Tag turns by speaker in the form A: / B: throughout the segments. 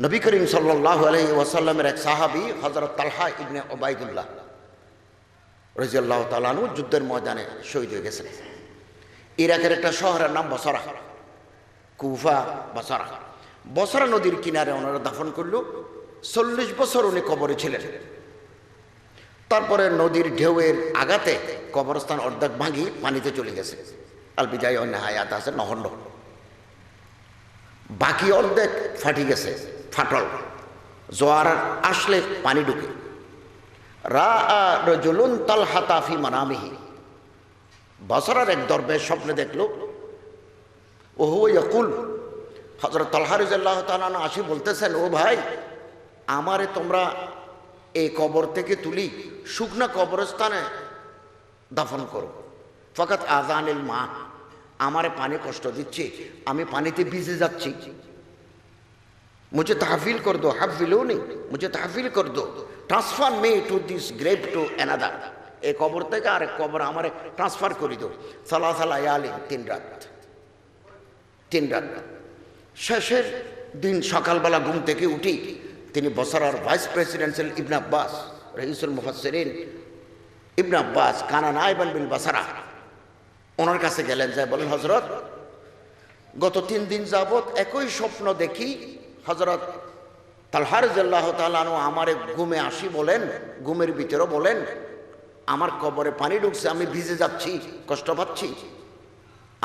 A: নবী করিম সাল্লাল্লাহু আলাইহি ওয়াসাল্লামের এক সাহাবী হযরত তালহা ইবনে উবাইদুল্লাহ রাদিয়াল্লাহু তাআলা আনহু যুদ্ধের ময়দানে শহীদ হয়ে গেছেন। ইরাকের একটা শহরের নাম বসরা, কুফা বসরা। বসরা নদীর কিনারে ওনারা দাফন করল। 40 বছর উনি কবরে ছিলেন। তারপরে নদীর ঢেউয়ের আঘাতে কবরস্থান অর্ধেক ভাঙি পানিতে চলে গেছে। আল বিদায় ওয়া নিহায়াত আছে নহন্ড, বাকি অর্ধেক ফাটি গেছে, ফাটল। জোয়ার আসলে পানি ঢুকে। রাআ রাজুলুন তালহাতা ফি মানামিহি, বসরার এক দরবেশ স্বপ্নে দেখলো। ও হুয়া ইয়াকুল, হযরত তালহা রাদিয়াল্লাহু তাআলা আনহু আসি বলতেছেন, ও ভাই, আমারে তোমরা এই কবর থেকে তুলি শুকনা কবরস্থানে দাফন করো। ফাকাত আযানিল মা, আমারে পানি কষ্ট দিচ্ছে, আমি পানিতে ভিজে যাচ্ছি। মুঝে তাহফিল কর দো, হাফিলুনি, মুঝে তাহফিল কর দো, transfer me to this grave to another. এই কবর থেকে আরেক কবর আমারে ট্রান্সফার করে দো। সালাসা লায়ালিন, 3 রাত। শেষের দিন সকালবেলা ঘুম থেকে উঠি তিনি বসরার ভাইস প্রেসিডেন্ট ছিলেন ইবনে আব্বাস, রাইসুল মুফাসসিরিন ইবনে আব্বাস কানা নাইবান বিল বসরা। ওনার কাছে গেলেন, যায় বলেন, হযরত, গত 3 দিন যাবত একই স্বপ্ন দেখি। হযরত তালহা রাদিয়াল্লাহু তাআলা আনহু আমারে ঘুমে আসি বলেন, ঘুমের ভিতরে বলেন, আমার কবরে পানি ঢুকছে, আমি ভিজে যাচ্ছি, কষ্ট পাচ্ছি,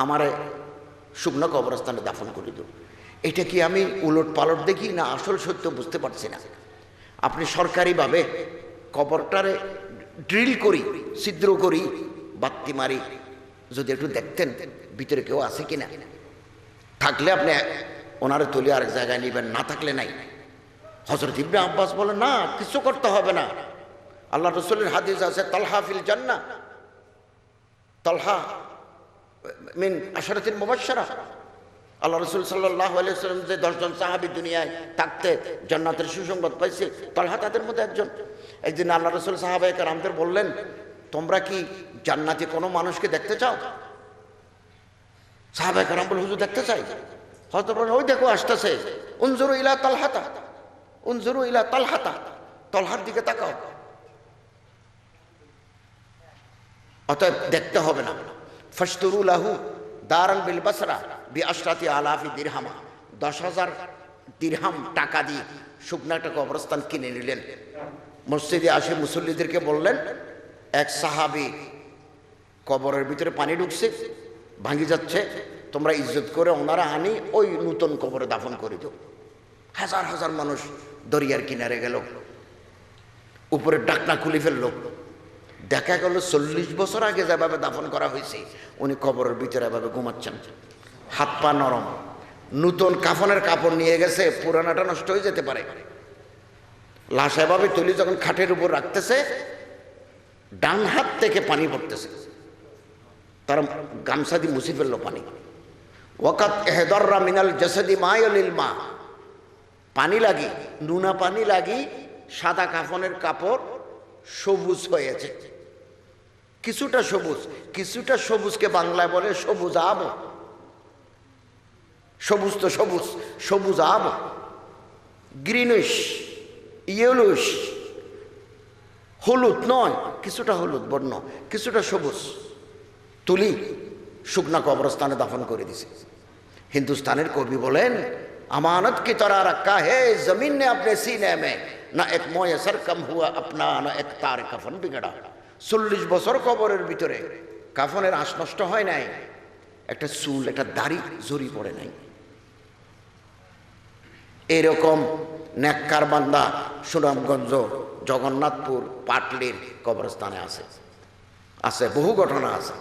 A: আমারে শুকনো কবরস্থানে দাফন করে দিও। এটা কি আমি উলট পালট দেখি না আসল সত্য বুঝতে পারছি না। আপনি সরকারিভাবে কবরটারে ড্রিল করি, ছিদ্র করি, বাতি মারি, যদি একটু দেখতেন ভিতরে কেউ আছে কিনা। থাকলে আপনি ওনারে তুলে আরেক জায়গায় নেবেন, না থাকলে নাই। হযরত ইবনে আব্বাস বলেন, না, কিছু করতে হবে না। আল্লাহ রাসূলের হাদিস আছে, তালহা ফিল জান্নাহ, তালহা মিন আশরাতিল মুবাশশারা। আল্লাহ রাসূল সাল্লাল্লাহু আলাইহি ওয়াসাল্লাম যে 10 জন সাহাবী দুনিয়ায় থাকতে জান্নাতের সুসংবাদ পাইছে, তালহা তাদের মধ্যে একজন। একদিন আল্লাহ রাসূল সাহাবায়ে কেরামদের বললেন, তোমরা কি জান্নাতে কোনো মানুষকে দেখতে চাও? সাহাবায়ে কেরাম বললেন, হুজুর, দেখতে চাই। হযরত বলেন, ওই দেখো আসতেছে, উনজুরু ইলা তালহাতা, উনজুরু ইলা তালহাতা, তালহার দিকে তাকাও। অতএব দেখতে হবে না। ফাশতুরু লাহু দারান বিল বসরা বিআশরাতি আলাফি দিরহাম, 10,000 দিরহাম টাকা দিয়ে শুকনা একটা কবরস্থান কিনে নিলেন। মসজিদে আসে মুসল্লিদেরকে বললেন, এক সাহাবী কবরের ভিতরে পানি ঢুকছে, ভাঙি যাচ্ছে, তোমরা ইজ্জত করে ওনারা আনি ওই নতুন কবরে দাফন করে দিও। হাজার হাজার মানুষ দরিয়ার কিনারে গেল, উপরে ডাকনা খুলে ফেললো। দেখা গেল 40 বছর আগে যেভাবে দাফন করা হয়েছে উনি কবরের ভিতরে এভাবে ঘুমাচ্ছেন, হাত পা নরম। নতুন কাফনের কাপড় নিয়ে গেছে, পুরানাটা নষ্ট হয়ে যেতে পারে। লাশ এভাবে তুলি যখন খাটের উপর রাখতেছে, ডান হাত থেকে পানি পড়তেছে, তারা গামছা দিয়ে মুছে ফেললো পানি। ওয়াকাত ইহদাররা মিনাল জাসাদি মায়ালিল মা, পানি লাগি, নুনা পানি লাগি সাদা কাফনের কাপড় সবুজ হয়েছে। কিছুটা সবুজ, কিছুটা সবুজকে বাংলায় বলে সবুজ আব। সবুজ তো সবুজ, সবুজ আব, গ্রিনিশ, ইয়েলোইশ, হলুদ নয়, কিছুটা হলুদ বর্ণ, কিছুটা সবুজ। তুলি শুকনা কবরস্থানে দাফন করে দিছে। হিন্দুস্তানের কবি বলেন, আমানত কি तरह रखा है जमीन ने अपने सीने में, ना एक मोयसर कम हुआ अपना, ना एक तार कफन बिगड़ा। 40 বছর কবরের ভিতরে কাফনের আঁশ নষ্ট হয় নাই, একটা চুল, একটা দাড়ি জড়ি পড়ে নাই। এরকম নেককার বান্দা সুনামগঞ্জ, জগন্নাথপুর, পাটলির কবরস্থানে আছে, আছে বহু ঘটনা আছে।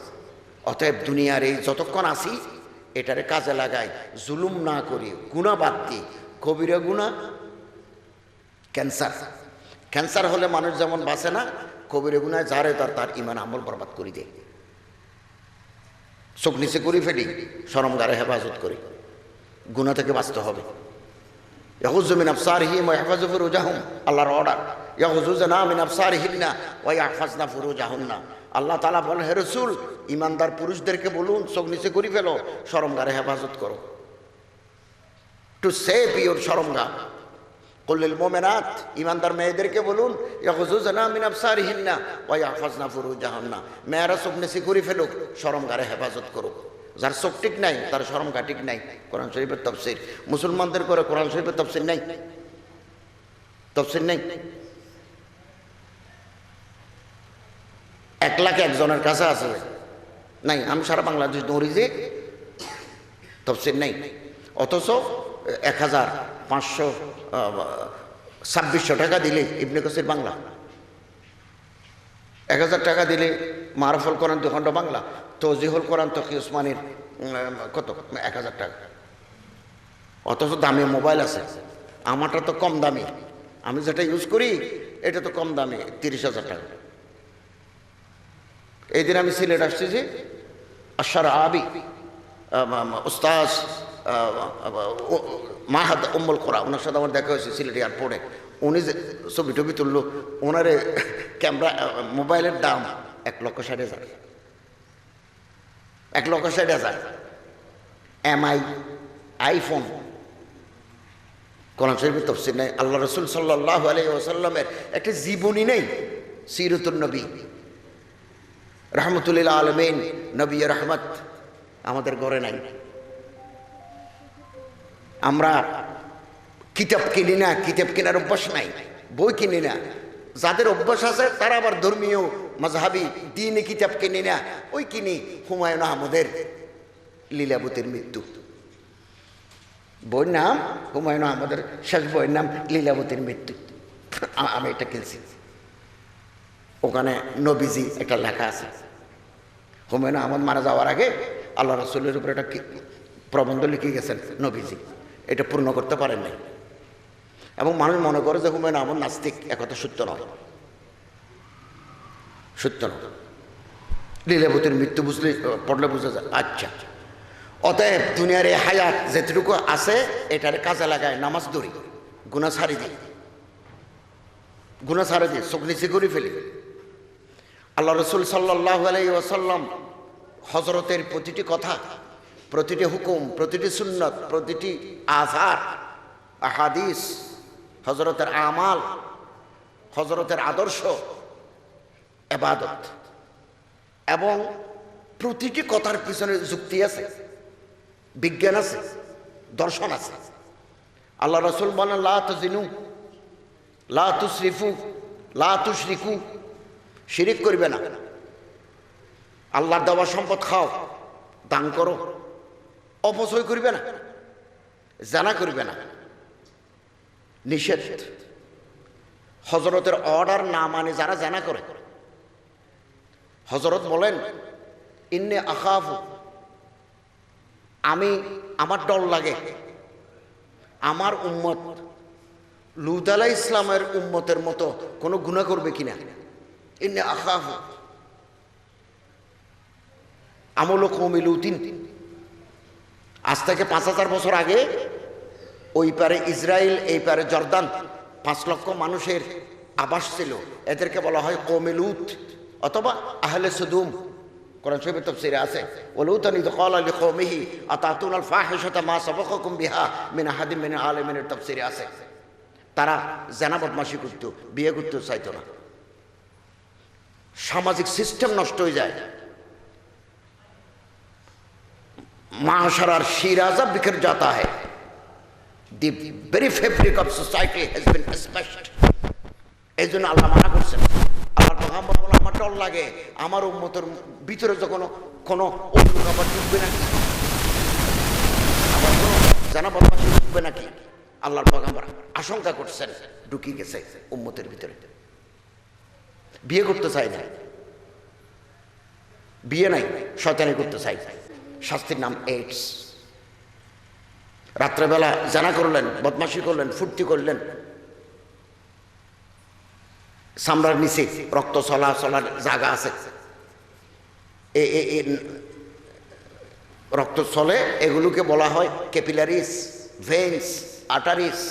A: অতএব দুনিয়ার এই যতক্ষণ আসি এটারে কাজে লাগাই, জুলুম না করি, গুনাহ বাদ দিই। কবিরা গুনাহ ক্যান্সার, ক্যান্সার হলে মানুষ যেমন বাঁচে না, কবিরা গুনায় যারে তার ইমান আমল বরবাদ করে দেয়। চোখ নিচে করে ফেলি, শরমগারে হেফাজত করি, গুনাহ থেকে বাঁচতে হবে। ইয়াগুযু মিন আবসারিহিম ওয়া ইয়াহফাযু ফুরুজাহুম, আল্লাহর অর্ডার। ইয়াগুযুনা মিন আবসারিহিন্না ওয়া ইয়াহফাযনা ফুরুজাহুন্না। আল্লাহ তাআলা বলেন, হে রাসূল, ইমানদার পুরুষদেরকে বলুন চোখ নিচে করে ফেলো, শরমগারে হেফাজত করো, টু সেভ ইউর শরমগা। কুল্লিল মুমিনাত, ইমানদার মেয়েদেরকে বলুন, ইয়াগুযুযনা মিন আবসারিহিন্না ওয়া ইয়াহফাযনা ফুরুজাহান্না, মেয়েরা চোখ নিচু করে ফেলুক, শরমগারে হেফাজত করুক। যার চোখ ঠিক নাই তার শরমগা ঠিক নাই। কোরআন শরীফের তাফসীর, মুসলমানদের করে কোরআন শরীফের তাফসীর নাই, তাফসীর নাই। 1 লাখ একজনের কাছে আছে নাই, আমি সারা বাংলাদেশ দৌড়ি যে তাফসীর নাই। অথচ 1500-2600 টাকা দিলে ইবনে কাসির বাংলা, 1000 টাকা দিলে মারুফুল কোরআন 2 খণ্ড বাংলা, তৌজিহুল কোরআন তকি উসমানীর কত 1000 টাকা। অথচ দামি মোবাইল আছে, আমারটা তো কম দামি, আমি যেটা ইউজ করি এটা তো কম দামি, 30,000 টাকা। এই দিন আমি সিলেট আসছি যে আশার আবি উস্তাজ মাহাদ উম্মুল কোরা, ওনার সাথে আমার দেখা হয়েছে সিলেট এয়ারপোর্টে। উনি যে ছবি টবি তুললো, ওনারে ক্যামেরা মোবাইলের দাম 1,60,000, 1,60,000 MI আইফোন। কোরআন শরীফের তাফসীর নেই, আল্লাহ রাসূল সাল্লাল্লাহু আলাইহি ওয়াসাল্লামের একটা জীবনী নেই, সিরাতুন নবী রাহমাতুল লিল আলামিন, নবী রহমত আমাদের ঘরে নাই। আমরা কিতাব কিনি না, কিতাব কেনার অভ্যাস নাই, বই কিনি না। যাদের অভ্যাস আছে তারা আবার ধর্মীয় মাযহাবী দ্বীনি কিতাব কিনি না, ওই কিনি হুমায়ুন আহমদের লীলাবতীর মৃত্যু, বইয়ের নাম হুমায়ুন আহমদের শেষ বইয়ের নাম লীলাবতীর মৃত্যু। আমি এটা কিনছি, ওখানে নবীজি একটা লেখা আছে। হুমায়ুন আহমদ মারা যাওয়ার আগে আল্লাহ রাসূলের উপর একটা প্রবন্ধ লিখে গেছেন নবীজি, এটা পূর্ণ করতে পারেন নাই। এবং মানুষ মনে করে যে হুমায়ুন আহমদ নাস্তিক, একথা সত্য নয়, সত্য নয়। লীলাবতীর মৃত্যু বুঝলে পড়লে বোঝা যায়। আচ্ছা, অতএব দুনিয়ার এই হায়াত যেটুকু আছে এটার কাজে লাগায়, নামাজ ধরি, গুনাহ ছাড়ি দিই, গুনাহ ছাড়ি দিই, চোখ নিচে করে ফেলি। আল্লাহ রাসূল সাল্লাল্লাহু আলাইহি ওয়াসাল্লাম হযরতের প্রতিটি কথা, প্রতিটি হুকুম, প্রতিটি সুন্নত, প্রতিটি আযার আহাদিস, হযরতের আমাল, হযরতের আদর্শ, ইবাদত, এবং প্রতিটি কথার পিছনে যুক্তি আছে, বিজ্ঞান আছে, দর্শন আছে। আল্লাহ রাসূল বলেন, লা তাজিনু, লা তুসরিফু, লা তুশরিকু, শিরিক করবে না, আল্লাহর দেওয়া সম্পদ খাও, দান করো, অপচয় করবে না, জানা করবে না, নিষেধ। হযরতের অর্ডার না মানে যারা জানা করে, হযরত বলেন, ইন্নী আখাফু, আমার ডর লাগে আমার উম্মত লূত আলাইহিস ইসলামের উম্মতের মতো কোনো গুনাহ করবে কিনা। ইন্নী আখাফু আমলু কওমি লূতিন। আজ থেকে 5,000 বছর আগে ওই পারে ইসরায়েল, এই পারে জর্দান, 5 লক্ষ মানুষের আবাস ছিল, এদেরকে বলা হয় কওমে লূত অথবা আহলে সুদুম। কোরআন শরীফের তাফসীরে আছে, ওয়ালুতান ইয ক্বালা লিকওমিহি আতাতুনাল ফাহিশাতা মা সাবাকাকুম বিহা মিন আহাদিন মিনাল আলামিনের তাফসীরে আছে। তারা জেনা বদমাশি করত, বিয়ে করতে চাইতো না, সামাজিক সিস্টেম নষ্ট হয়ে যায়। মাশারার শিরাজা বিখর जाता है, the very fabric of society has been smashed। এই জন্য আল্লাহ মানা করছেন। আল্লাহর পয়গম্বর বলে, আমার ডর লাগে আমার উম্মতের ভিতরে যখন কোনো অন্য আবার ঢুকবে নাকি, আবার কোনো জানা বদমাশি ঢুকবে নাকি। আল্লাহর পয়গম্বর আশঙ্কা করছেন ঢুকিয়ে গেছে উম্মতের ভিতরে। বিয়ে করতে চাই না, বিয়ে নাই, শয়তানি করতে চাই, শাস্তির নাম এইডস। রাত্রেবেলা জানা করলেন, বদমাশি করলেন, ফুর্তি করলেন, চামড়ার নিচে রক্ত চলাচলার জায়গা আছে, রক্ত চলে, এগুলোকে বলা হয় ক্যাপিলারিস, ভেইনস, আর্টারিস।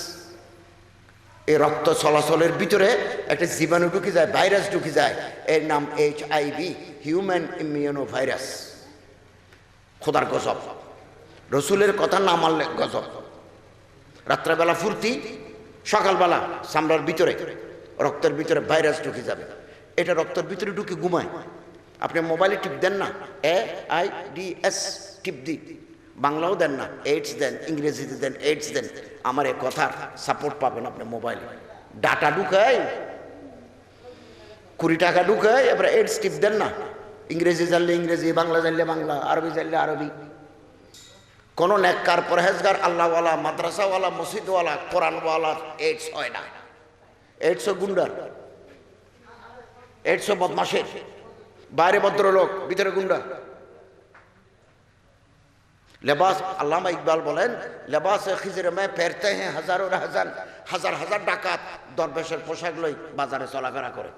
A: এই রক্ত চলাচলের ভিতরে একটা জীবাণু ঢুকে যায়, ভাইরাস ঢুকে যায়, এর নাম HIV, হিউম্যান ইমিউনো ভাইরাস। খোদার গজব, রসুলের কথা না মানলে গজব। রাত্রেবেলা ফুর্তি, সকালবেলা চামড়ার ভিতরে রক্তের ভিতরে ভাইরাস ঢুকে যাবে, এটা রক্তের ভিতরে ঢুকে ঘুমায়। আপনি মোবাইলে টিপ দেন না, AIDS টিপ দি, বাংলাও দেন না, এইডস দেন, ইংরেজিতে দেন এইডস দেন, আমার এই কথার সাপোর্ট পাবেন আপনি মোবাইলে। ডাটা ঢুকায়, 20 টাকা ঢুকায়, এবার এইডস টিপ দেন না, ইংরেজি জানলে ইংরেজি, বাংলা জানলে বাংলা, আরবি জানলে আরবি। কোন নেককার পরহেজগার আল্লাহওয়ালা মাদ্রাসাওয়ালা মসজিদওয়ালা কোরআনওয়ালা এইডস হয় না। এইডস গুন্ডার, এইডস বদমাশের, বাইরে ভদ্রলোক ভিতরে গুন্ডা। লেবাস, আল্লামা ইকবাল বলেন, লেবাস খিজরে মে ফেরতে হ্যাঁ হাজারো হাজার, হাজার হাজার ডাকাত দরবেশের পোশাক লই বাজারে চলাফেরা করে।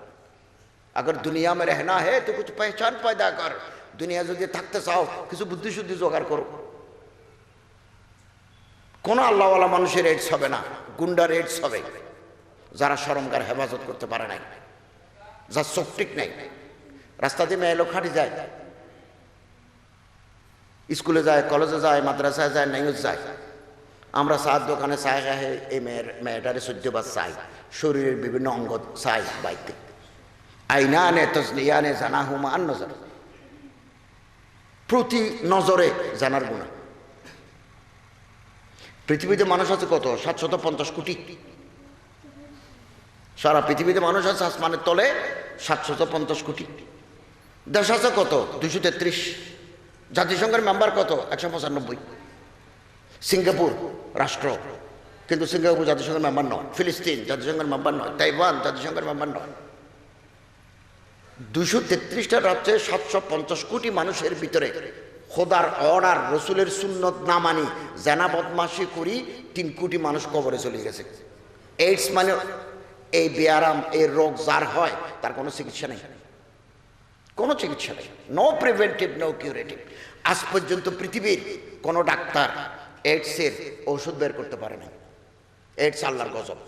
A: अगर दुनिया में रहना है तो कुछ पहचान पैदा कर, दुनिया যদি থাকতে চাও কিছু বুদ্ধি শুদ্ধি জোগাড় করো। কোন আল্লাহওয়ালা মানুষের এইডস হবে না, গুন্ডার এইডস হবে যারা শরমগার হেফাজত করতে পারে নাই, যার চোখ ঠিক নাই। রাস্তা দিয়ে মেয়ে লোক হাঁটি যায়, স্কুলে যায়, কলেজে যায়, মাদ্রাসায় যায়, নাইজ যায়। আমরা চার দোকানে চাই খাই, এই মেয়েটারে সহ্যবাদ চাই, শরীরের বিভিন্ন অঙ্গ চাই বাইতে। আইনানে তজনিয়ানে জানাহুমা আন নজর, প্রতি নজরে জানার গুণা। পৃথিবীতে মানুষ আছে কত? 750 কোটি। সারা পৃথিবীতে মানুষ আছে আসমানের তলে 750 কোটি। দেশ আছে কত? 233। জাতিসংঘের মেম্বার কত? 195। সিঙ্গাপুর রাষ্ট্র, কিন্তু সিঙ্গাপুর জাতিসংঘের মেম্বার নয়। ফিলিস্তিন জাতিসংঘের মেম্বার নয়। তাইওয়ান জাতিসংঘের মেম্বার নয়। 233টা রাজ্যে 750 কোটি মানুষের ভিতরে খোদার অর্ডার, রসুলের সুন্নত না মানি, জানা বদমাশি করি 3 কোটি মানুষ কবরে চলে গেছে। এইডস মানে এই বেয়ারাম, এই রোগ যার হয় তার কোনো চিকিৎসা নেই, কোনো চিকিৎসা নেই। No preventive, no curative. আজ পর্যন্ত পৃথিবীর কোনো ডাক্তার এইডসের ঔষধ বের করতে পারে না। এইডস আল্লাহর গজব।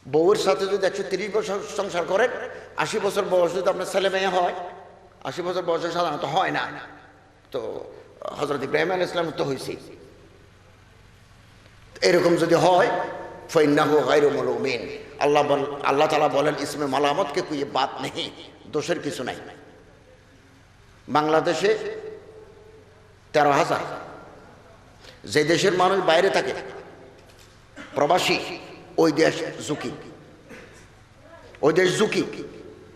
A: বউয়ের সাথে যদি 130 বছর সংসার করেন, 80 বছর বয়স যদি আপনার ছেলে মেয়ে হয়, 80 বছর বয়সে সাধারণত হয় না, তো হযরত ইব্রাহিম আলাইহিস সালাম তো হয়েছে। এরকম যদি হয়, ফাইন্নাহু গায়রু মালুমিন, আল্লাহ তাআলা বলেন ইসমে মালামত কে কোই বাত নেই, দোষের কিছু নাই। বাংলাদেশে 13,000। যে দেশের মানুষ বাইরে থাকে, প্রবাসী, ওই দেশ ঝুঁকি, ওই দেশ ঝুঁকি।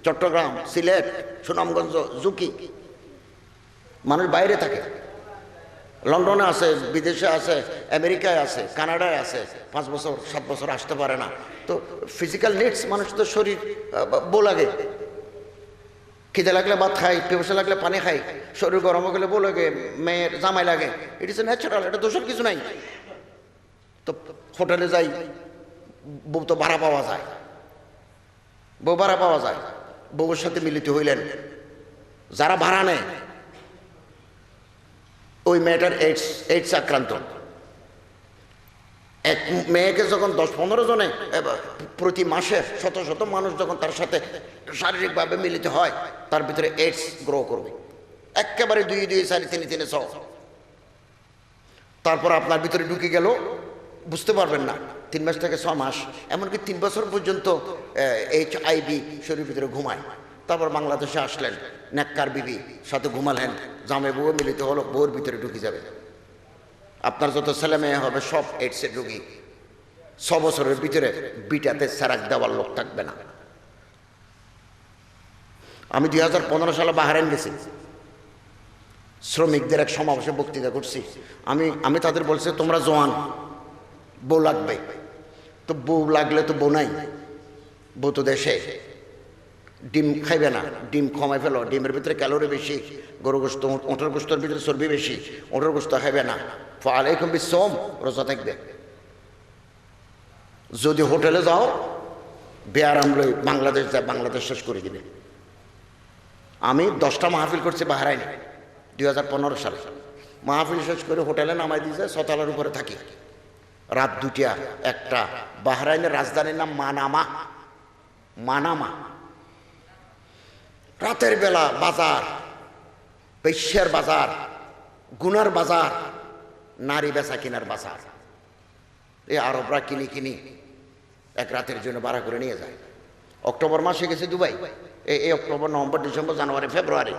A: চট্টগ্রাম, সিলেট, সুনামগঞ্জ ঝুঁকি। মানুষ বাইরে থাকে, লন্ডনে আছে, বিদেশে আছে, আমেরিকায় আছে, কানাডায় আছে, 5 বছর 7 বছর আসতে পারে না। তো ফিজিক্যাল নিডস, মানুষ তো শরীর বউ লাগে, খিদে লাগলে ভাত খাই, পিপাসা লাগলে পানি খাই, শরীর গরম হয়ে গেলে বউ লাগে, মেয়ের জামাই লাগে। ইট ইজ এ ন্যাচারাল, এটা দোষের কিছু নাই। তো হোটেলে যাই, বউ তো ভাড়া পাওয়া যায়, বউ ভাড়া পাওয়া যায়, বউর সাথে মিলিত হইলেন। যারা ভাড়া নেয়, ওই মেয়েটার এইডস আক্রান্ত। এক মেয়েকে যখন 10-15 জনে প্রতি মাসে শত শত মানুষ যখন তার সাথে শারীরিকভাবে মিলিত হয়, তার ভিতরে এইডস গ্রো করবে একেবারে 2, 2, 4, 3, 3, 6। তারপর আপনার ভিতরে ঢুকে গেল, বুঝতে পারবেন না। 3 মাস থেকে 6 মাস, এমনকি 3 বছর পর্যন্ত HIV শরীরের ভিতরে ঘুমায়। তারপর বাংলাদেশে আসলেন, নেককার বিবি সাথে ঘুমালেন, জামে বউ মিলিত হলো, বউর ভিতরে ঢুকে যাবে। আপনার যত ছেলে মেয়ে হবে সব এইডসের রোগী। 6 বছরের ভিতরে বিটাতে সেরাক দেওয়ার লোক থাকবে না। আমি 2015 সালে বাহরাইন গেছি, শ্রমিকদের এক সমাবেশে বক্তৃতা করছি। আমি তাদের বলছি, তোমরা জওয়ান, বউ লাগবে। তো বউ লাগলে তো বউ নাই, বউ তো দেশে। ডিম খাইবে না, ডিম কমাই ফেলো, ডিমের ভিতরে ক্যালোরি বেশি, গরু গোস্ত, ওঁটের গোস্তর ভিতরে চর্বি বেশি, ওঁটের গোস্ত খাইবে না। ফালাইকুম বিসওম, রোজা থাকবে। যদি হোটেলে যাও, বেয়ারাম লই বাংলাদেশ যায়, বাংলাদেশ শেষ করে দিবে। আমি 10টা মাহফিল করছি বাহরাইনে 2015 সালে। মাহফিল শেষ করে হোটেলে নামাই দিয়েছে, 6 তলার উপরে থাকি। রাত 2টা 1টা। বাহরাইনের রাজধানীর নাম মানামা। রাতের বেলা বাজার, বেশ্যার বাজার, গুনার বাজার, নারী বেচা কিনার বাজার। এই আরবরা কিনি এক রাতের জন্য ভাড়া করে নিয়ে যায়। অক্টোবর মাসে গেছে দুবাই, এই অক্টোবর, নভেম্বর, ডিসেম্বর, জানুয়ারি, ফেব্রুয়ারি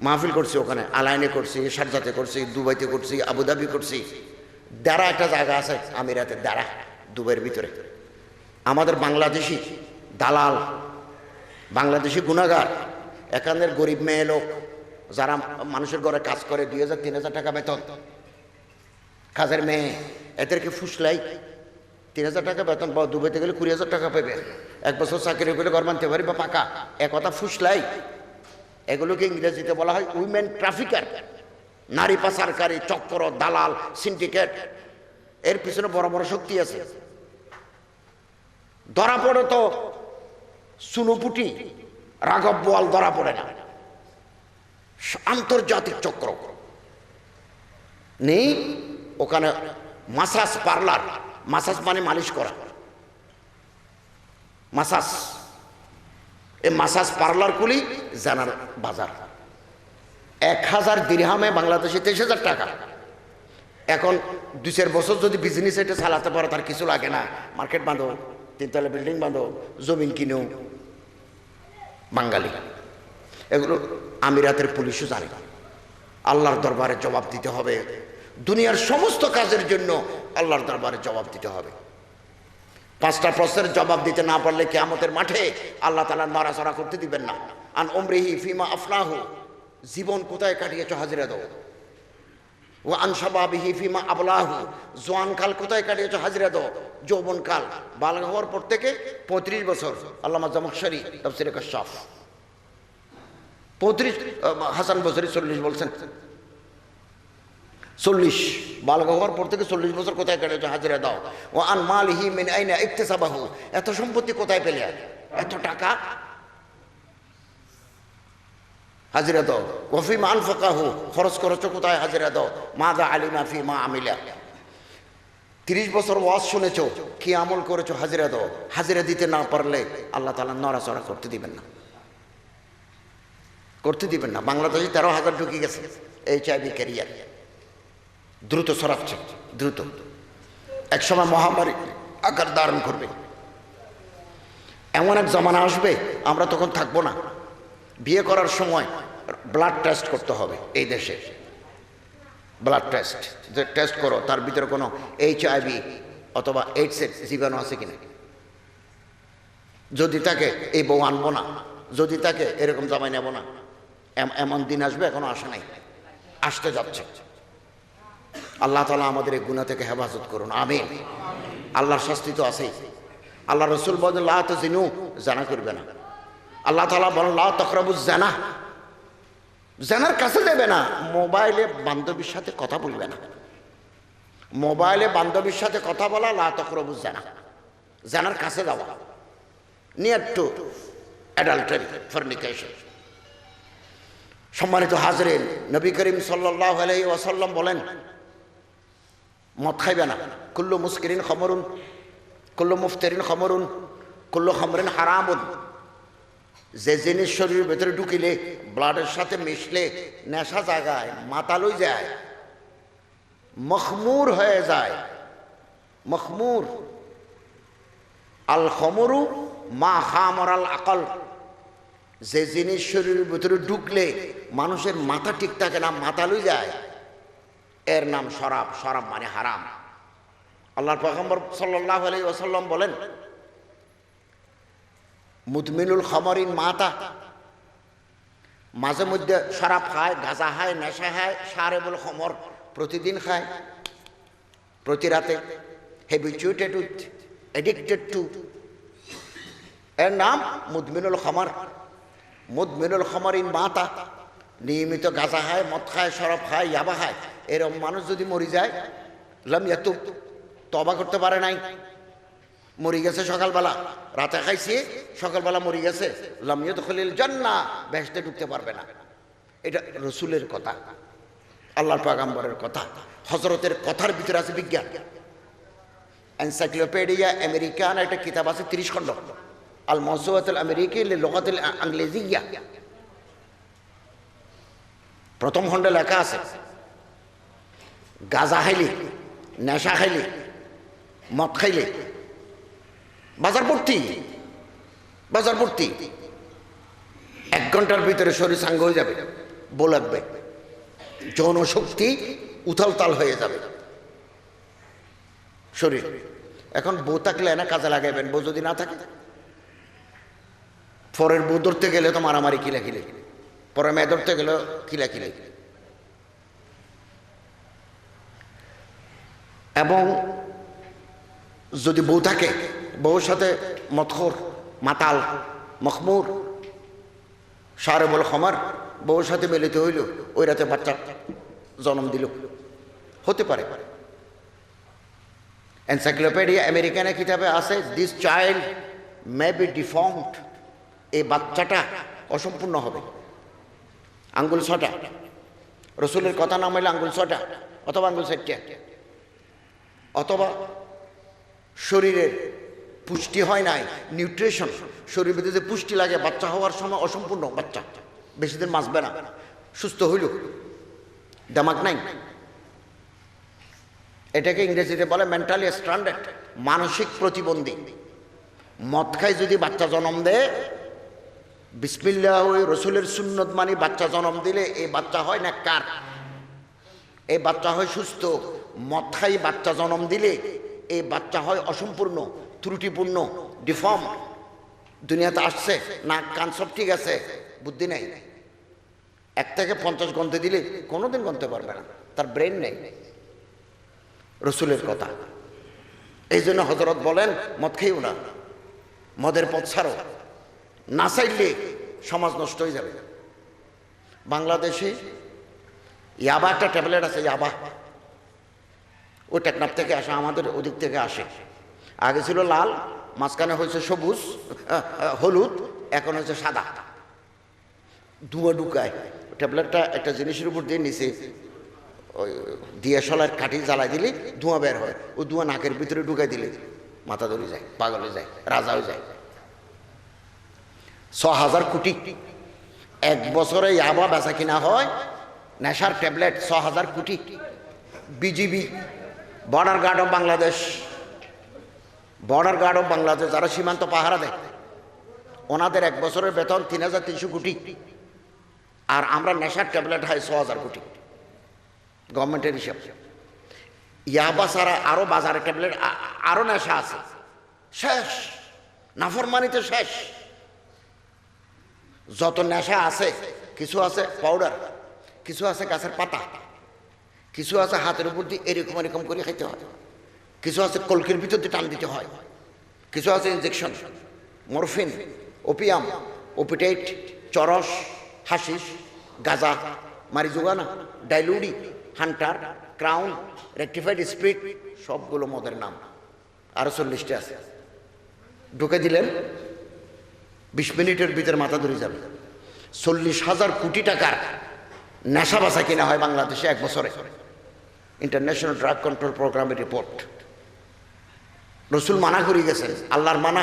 A: মাহফিল করছি। ওখানে আলাইনে করছি, শারজাতে করছি, দুবাইতে করছি, আবুধাবি করছি। দারা একটা জায়গা আছে আমিরাতের, দারা, দুবাইয়ের ভিতরে। আমাদের বাংলাদেশি দালাল, বাংলাদেশি গুনাগার, এখানের গরিব মেয়ে লোক যারা মানুষের ঘরে কাজ করে 2000-3000 টাকা বেতন, কাজের মেয়ে, এদেরকে ফুসলাই 3000 টাকা বেতন, বা দুবাইতে গেলে 20,000 টাকা পাবে। 1 বছর চাকরি করে ঘর মানতে পারি বা পাকা, একথা ফুসলাই। এগুলোকে ইংরেজিতে বলা হয় উইমেন ট্রাফিকার, নারী পাচারকারী চক্র, দালাল, সিন্ডিকেট। এর পিছনে বড় বড় শক্তি আছে। ধরা পড়ে তো সুনুপুটি, রাঘব বোয়াল ধরা পড়ে না। আন্তর্জাতিক চক্র নেই ওখানে। মাসাজ পার্লার, মাসাজ মানে মালিশ করা, মাসাজ। এই মাসাজ পার্লার গুলি জানার বাজার। 1000 দিরহামে বাংলাদেশে 23,000 টাকা। এখন 2-4 বছর যদি বিজনেস এটা চালাতে পারো, তার কিছু লাগে না। মার্কেট বাঁধো, 3 তলা বিল্ডিং বাঁধো, জমিন কিনেও। বাঙালি এগুলো আমিরাতের পুলিশও জানে। আল্লাহর দরবারে জবাব দিতে হবে। দুনিয়ার সমস্ত কাজের জন্য আল্লাহর দরবারে জবাব দিতে হবে। 5টা প্রশ্নের জবাব দিতে না পারলে কিয়ামতের মাঠে আল্লাহ তাআলা নড়াচড়া করতে দিবেন না। আন উমরিহি ফিমা আফনাহু, জীবন কোথায় কাটিয়েছো হাজিরা দাও। ও আন শাবাবিহি ফিমা আবলাহু, জওয়ানকাল কোথায় কাটিয়েছো হাজিরা দাও। যৌবনকাল, বালগ হওয়ার পর থেকে 35 বছর। আল্লামা জামাখশরী তাফসীরে কাশফ 35, হাসান বসরি 40 বলছেন। 40 বালগ হওয়ার পর থেকে 40 বছর কোথায় কাটিয়েছো হাজিরা দাও। ও আন মালিহি মিন আইনা ইকতাসাবাহু, এত সম্পত্তি কোথায় পেলে, এত টাকা, হাজিরা দাও। ওয়াফিমা আনফাকাহু, খরচ করেছো কোথায়, হাজিরা দাও। মাযা আলিমা ফিমা আমিলা, 30 বছর ওয়াজ শুনেছো, কি আমল করেছো, হাজিরা দাও। হাজিরা দিতে না পারলে আল্লাহ তাআলা নড়াচড়া করতে দিবেন না, করতে দিবেন না। বাংলাদেশে 13,000 ঢুকে গেছে HIV ক্যারিয়ার, দ্রুত ছড়াচ্ছে, দ্রুত। একসময় মহামারী আকার ধারণ করবে। এমন এক জমানা আসবে আমরা তখন থাকবো না। বিয়ে করার সময় ব্লাড টেস্ট করতে হবে। এই দেশে ব্লাড টেস্ট, যে টেস্ট করো তার ভিতরে কোনো HIV অথবা এইডসের জীবাণু আছে কিনা। যদি থাকে এই বউ আনবো না, যদি থাকে এরকম জামাই নেব না। এমন দিন আসবে, এখনো আসে নাই, আসতে যাচ্ছে। আল্লাহ তাআলা আমাদের এই গুনাহ থেকে হেফাজত করুন, আমিন। আল্লাহর শাস্তি তো আছেই। আল্লাহ রসুল বলেন লা তাজিনু, জানা করবে না। আল্লাহ তাআলা বলেন লা তাকরাবুজ জানা, জানার কাছে যাবে না। মোবাইলে বান্ধবীর সাথে কথা বলবে না। মোবাইলে বান্ধবীর সাথে কথা বলা লা তাকরাবুজ জানা, জানার কাছে যাওয়া, নিয়ার টু অ্যাডাল্টারি, ফরনিকেশন। সম্মানিত হাজরিন, নবী করিম সাল্লাল্লাহু আলাইহি ওয়াসাল্লাম বলেন মদ খাইবে না। কুল্লু মুস্কিরিন খমরুন, কুল্লু মুফতিরিন খমরুন, কুল্লু খমরিন হারামুন। যে জিনিস শরীরের ভেতরে ঢুকিলে, ব্লাডের সাথে মিশলে নেশা জাগায়, মাতালই যায়, মখমুর হয়ে যায়, মখমুর। আল খমরু মা খামরাল আকল, যে জিনিস শরীরের ভিতরে ঢুকলে মানুষের মাথা ঠিক থাকে না, মাতালই যায়, এর নাম শরাব। শরাব মানে হারাম। আল্লাহর পয়গম্বর সাল্লাল্লাহু আলাইহি ওয়াসাল্লাম বলেন মুদমিনুল খামরিন মাতা, মাঝে মধ্যে শরাব খায়, গাঁজা খায়, নেশা খায়, সারেবুল খমর প্রতিদিন খায়, প্রতি রাতে, হ্যাবিচুয়েটেড উইথ, অ্যাডিক্টেড টু, এর নাম মুদমিনুল খামর। মুদমিনুল খামরিন মাতা, নিয়মিত গাঁজা খায়, মদ খায়, শরাব খায়, ইয়াবা খায়, এরকম মানুষ যদি মরে যায়, লাম ইয়াতুব, তওবা করতে পারে নাই, মরে গেছে সকালবেলা, রাতে খাইছে, সকালবেলা মরে গেছে, লাম ইয়াদখুলিল জান্নাহ, বেহেশতে ঢুকতে পারবে না। এটা রসুলের কথা, আল্লাহর পয়গম্বরের কথা, হযরতের কথার ভিতরে আছে বিজ্ঞান। এনসাইক্লোপিডিয়া আমেরিকান একটা কিতাব আছে 30 খণ্ড, আল মাওসুআতুল আমেরিকি লিল লুগাতিল ইংলিজিয়া। প্রথম খণ্ডে লেখা আছে গাঁজা খাইলি, নেশা খাইলি, মদ খাইলে বাজার ভর্তি, বাজার ভর্তি। 1 ঘন্টার ভিতরে শরীর সাঙ্গ হয়ে যাবে, বউ লাগবে, যৌন শক্তি উথালতাল হয়ে যাবে শরীর। এখন বউ থাকলে না কাজে লাগাইবেন, বউ যদি না থাকে পরের বউ ধরতে গেলে তো মারামারি কিলাকিলি, পরের মেয়ে ধরতে গেলে কিলাকিলি। এবং যদি বউ থাকে, বউর সাথে মদখোর, মাতাল, মখমুর, সারেবুল খমার বউর সাথে মিলিত হইল, ওই রাতে বাচ্চা জন্ম দিল, হতে পারে। এনসাইক্লোপিডিয়া আমেরিকানের কিতাবে আছে, this child may be deformed, এই বাচ্চাটা অসম্পূর্ণ হবে। আঙ্গুল 6টা, রসুলের কথা না মানলে আঙ্গুল 6টা অথবা আঙ্গুল 7টা, অথবা শরীরের পুষ্টি হয় নাই, নিউট্রিশন, শরীরের ভিতরে পুষ্টি লাগে, বাচ্চা হওয়ার সময় অসম্পূর্ণ বাচ্চা, বেশি দিন বাঁচবে না, সুস্থ হইল, দামাক নাই। এটাকে ইংরেজিতে বলে মেন্টালি স্ট্যান্ডার্ড, মানসিক প্রতিবন্ধী। মদ খাই যদি বাচ্চা জন্ম দেয়, বিসমিল্লাহ ওই রসুলের সুন্নত মানি বাচ্চা জন্ম দিলে এই বাচ্চা হয় না কার, এই বাচ্চা হয় সুস্থ। মদ খাই বাচ্চা জন্ম দিলে এই বাচ্চা হয় অসম্পূর্ণ, ত্রুটিপূর্ণ, ডিফর্ম। দুনিয়াতে আসছে, নাক কান সব ঠিক আছে, বুদ্ধি নেই। 1 থেকে 50 গন্তে দিলে কোনোদিন গনতে পারবে না, তার ব্রেন নেই। রসুলের কথা। এই জন্য হযরত বলেন মদ খেয়েও না, মদের পথ ছাড়ো, না চাইলে সমাজ নষ্ট হয়ে যাবে। বাংলাদেশে ইয়াবা একটা ট্যাবলেট আছে, ইয়াবা, ও টেকনাফ থেকে আসে, আমাদের ওদিক থেকে আসে। আগে ছিল লাল, মাঝখানে হয়েছে সবুজ, হলুদ, এখন হচ্ছে সাদা, ধোঁয়া ঢুকায়। ট্যাবলেটটা একটা জিনিসের উপর দিয়ে নিচে ওই দিয়াশলার কাঠি জ্বালাই দিলে ধোঁয়া বের হয়, ও ধোঁয়া নাকের ভিতরে ঢুকাই দিলে মাথা ধরে যায়, পাগল হয়ে যায়, রাজা হয়ে যায়। 6000 কোটি 1 বছরে ইয়াবা বেচা কিনা হয়, নেশার tablet 6000 crore. BGB, border guard of Bangladesh, border guard of Bangladesh যারা সীমান্ত পাহারা দেয়, ওনাদের 1 বছরের বেতন 3300 কোটি। আর আমরা নেশার ট্যাবলেট হয় 6000 কোটি, গভর্নমেন্টের হিসাব। ইয়াবা ছাড়া আরো বাজারে ট্যাবলেট, আরো নেশা আছে, শেষ, নাফরমানিতে শেষ। যত নেশা আছে, কিছু আছে পাউডার, কিছু আছে গাছের পাতা, কিছু আছে হাতের উপর দিয়ে এরকম এরকম করে খাইতে হয়, কিছু আছে কলকির ভিতর দিয়ে টান দিতে হয়, কিছু আছে ইনজেকশন, মরফিন, ওপিয়াম, ওপিটেট, চরস, হাসিস, গাঁজা, মারিজুগানা, ডাইলুডি, হান্টার, ক্রাউন, রেকটিফাইড স্পিরিট, সবগুলো মদের নাম। আরো 40টা আছে। ঢুকে দিলেন 20 মিনিটের ভিতরে মাথা ধরে যাবে। 40,000 কোটি টাকার নেশা বাসা কিনা হয় বাংলাদেশে 1 বছরে। ইন্টারন্যাশনাল ড্রাগ কন্ট্রোল প্রোগ্রামের রিপোর্ট। রসুল মানা করে গেছেন, আল্লাহর মানা,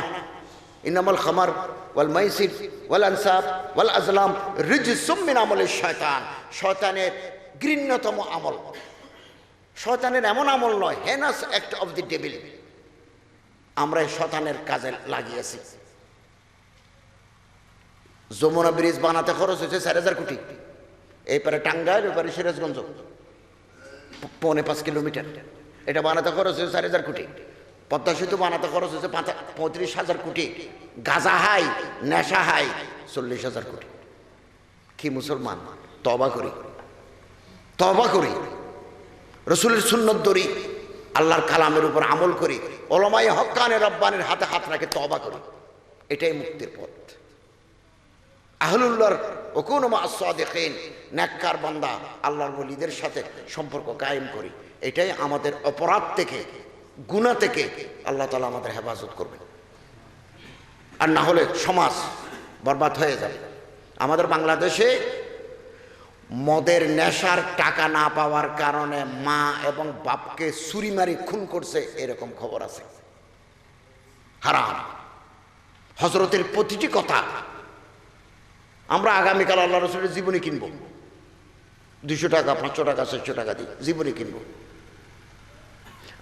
A: ইন্নামাল খামার ওয়াল মাইসির ওয়াল আনসাব ওয়াল আজলাম রিজসুম মিন আমলিশ শয়তান। শয়তানের ঘৃণ্যতম আমল, শয়তানের এমন আমল নয়, হেনাস অ্যাক্ট অফ দি ডেভিল। আমরা শয়তানের কাজে লাগিয়েছি। যমুনা ব্রিজ বানাতে খরচ হয়েছে 4000 কোটি। এইপারে টাঙ্গাইল, ওইপারে সিরাজগঞ্জ, 4.5 কিলোমিটার। এটা বানাতে খরচ হয়েছে 4000 কোটি। পদ্মা সেতু বানাতে খরচ হয়েছে 35,000 কোটি। গাঁজা হাই, নেশা হাই, 40,000 কোটি। কি মুসলমান? তওবা করি, তওবা করি, রসুলের সুন্নত ধরি, আল্লাহর কালামের উপর আমল করি, ওলামায়ে হক্কানে রব্বানির হাতে হাত রাখে তওবা করি। এটাই মুক্তির পথ। আহলুল্লাহর ওকুনু মা আস-সাদিকিন, নেককার বান্দা আল্লাহর ওলিদের সাথে সম্পর্ক কায়েম করি। এটাই আমাদের অপরাধ থেকে, গুনাহ থেকে আল্লাহ তাআলা আমাদের হেফাজত করবে। আর না হলে সমাজ বরবাদ হয়ে যাবে। আমাদের বাংলাদেশে মদের নেশার টাকা না পাওয়ার কারণে মা এবং বাপকে ছুরি মারি খুন করছে, এরকম খবর আছে। হারাম। হযরতের প্রতিটি কথা আমরা আগামীকাল আল্লাহ রসুলের জীবনী কিনবো, 200 টাকা, 500 টাকা, 600 টাকা দিয়ে জীবনী কিনবো।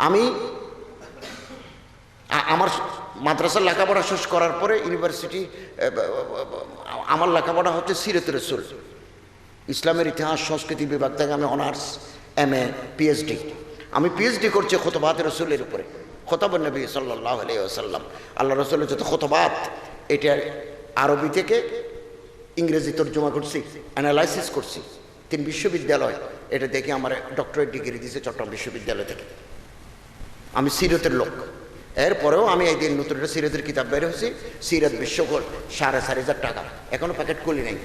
A: আমি আমার মাদ্রাসার লেখাপড়া শেষ করার পরে ইউনিভার্সিটি, আমার লেখাপড়া হচ্ছে সিরাত রাসূল, ইসলামের ইতিহাস সংস্কৃতি বিভাগ থেকে আমি অনার্স, MA, PhD। আমি PhD করছি খুতবাত রাসূলের উপরে, খুতবান নবী সাল্লাল্লাহু আলাইহি ওয়াসাল্লাম, আল্লাহ রাসূলের যত খুতবাত, এটা আরবি থেকে ইংরেজি তর্জমা করছি, অ্যানালাইসিস করছি। 3 বিশ্ববিদ্যালয় এটা দেখে আমার ডক্টরেট ডিগ্রি দিয়েছে চট্টগ্রাম বিশ্ববিদ্যালয় থেকে। আমি সিরতের লোক। এরপরেও আমি এই দিন নতুন একটা সিরতের কিতাব বের হয়েছি, সিরত বিশ্বকোষ, 4,500 টাকা, এখনো প্যাকেট খুলি নাই,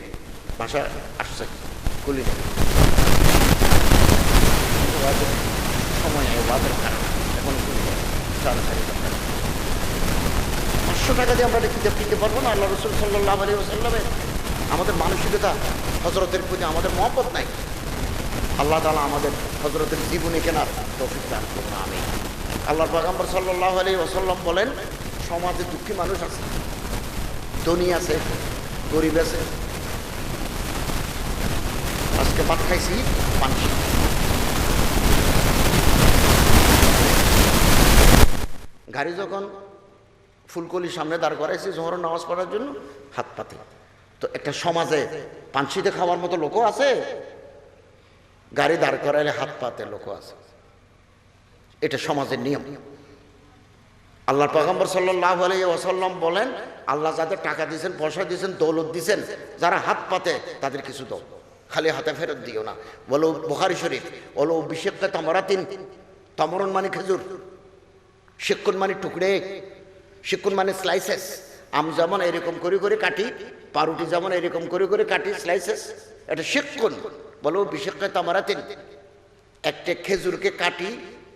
A: ভাষা আসছে, খুলি নাই, সময় বাদের কারণে এখনো খুলি নাই। 4,500 টাকা, 500 টাকা দিয়ে আমরা কিতাব কিনতে পারবো না। আল্লাহ রাসূল সাল্লাল্লাহু আলাইহি ওয়াসাল্লামের আমাদের মানসিকতা, হযরতের প্রতি আমাদের মহব্বত নাই। আল্লাহ তাআলা আমাদের হযরতের জীবনী কেনার তৌফিক দান করুন, আমিন। আল্লাহর পয়গম্বর সাল্লাল্লাহু আলাইহি ওয়াসাল্লাম বলেন, সমাজে দুঃখী মানুষ আছে, ধনী আছে, গরিব আছে। আজকে ভাত খাইছি পানসি, গাড়ি যখন ফুলকলির সামনে দাঁড় করাইছি জোহরের নামাজ পড়ার জন্য, হাত পাতে। তো একটা সমাজে পানসিতে খাওয়ার মতো লোকও আছে, গাড়ি দাঁড় করাইলে হাত পাতে লোকও আছে। এটা সমাজের নিয়ম। আল্লাহর পয়গম্বর সাল্লাল্লাহু আলাইহি ওয়াসাল্লাম বলেন, আল্লাহ যাদের টাকা দিয়েছেন, পয়সা দিয়েছেন, দৌলত দিয়েছেন, যারা হাত পাতে তাদের কিছু দাও, খালি হাতে ফেরত দিও না। বলো বুখারী শরীফ, বলো বিশেক্কা তামারাতিন, তামরুন মানে খেজুর, শিক্ষুন মানে টুকরে, শিক্ষুন মানে স্লাইসেস। আম যেমন এরকম করে করে কাটি, পাউরুটি যেমন এরকম করে করে কাটি স্লাইসেস, এটা শিক্ষুন। বলো বিশেক্কা তামারাতিন, একটা খেজুরকে কাটি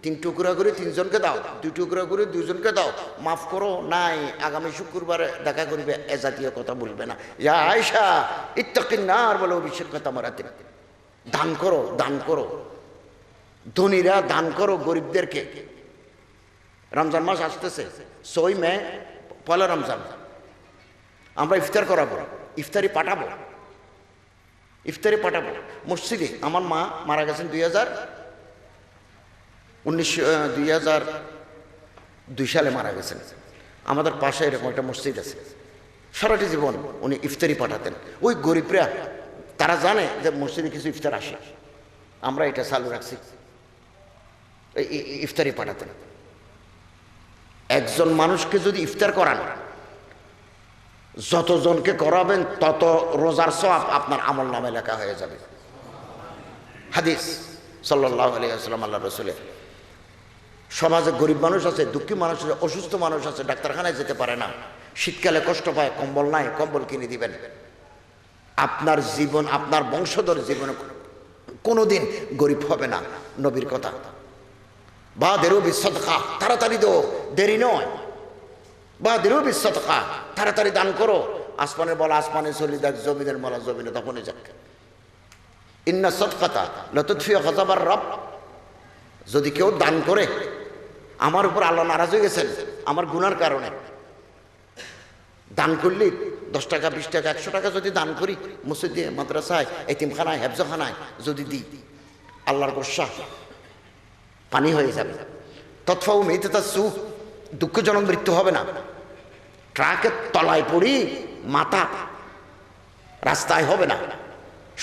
A: 3 টুকরা করে 3 জনকে দাও, 2 টুকরা করে 2 জনকে দাও, মাফ করো নাই, আগামী শুক্রবারে দেখা করবে, এ জাতীয় কথা বলবে না। ইয়া আয়েশা ইত্তাকিন নার, বলো বিশেক্কা তামারাতিন। দান করো, দান করো, ধনীরা দান করো গরিবদেরকে। রমজান মাস আসতেছে, 6 মে, পয়লা রমজান, আমরা ইফতার করাবো, ইফতারি পাঠাবো, ইফতারি পাঠাবো মসজিদে। আমার মা মারা গেছেন 2002 সালে মারা গেছেন। আমাদের পাশে এরকম একটা মসজিদ আছে, সারাটি জীবন উনি ইফতারি পাঠাতেন। ওই গরিবরা তারা জানে যে মসজিদে কিছু ইফতার আসে, আমরা এটা চালু রাখছি, ইফতারি পাঠাতেন। একজন মানুষকে যদি ইফতার করান, যতজনকে করাবেন তত রোজার সওয়াব আপনার আমল নামে লেখা হয়ে যাবে। হাদিস সাল্লাল্লাহু আলাইহি ওয়াসাল্লাম, আল্লাহ রাসূলের। সমাজে গরিব মানুষ আছে, দুঃখী মানুষ আছে, অসুস্থ মানুষ আছে, ডাক্তারখানায় যেতে পারে না, শীতকালে কষ্ট পায়, কম্বল নাই, কম্বল কিনে দিবেন। আপনার জীবন, আপনার বংশধর জীবনে কোনোদিন গরিব হবে না, নবীর কথা। বাদেরু বিসদকা, তাড়াতাড়ি দো, দেরি নয়। বাদেরু বিসদকা, তাড়াতাড়ি দান করো। আসমানের বলা আসমানে চলি যাক, জমিনের বলা জমিনে তখনই যাক। ইন্না সদকাতা লাতুদফি গযাবার রব, যদি কেউ দান করে, আমার উপর আল্লাহ নারাজ হয়ে গেছেন আমার গুনার কারণে, দান করলি 10 টাকা 20 টাকা 100 টাকা যদি দান করি, মসজিদে, মাদ্রাসায়, এতিমখানায়, হেফজখানায় যদি দিই, আল্লাহর গোসা পানি হয়ে যাবে। তৎফাউ মেতাসু, দুঃখজনক মৃত্যু হবে না। ট্রাকের তলায় পড়ি মাথা রাস্তায় হবে না,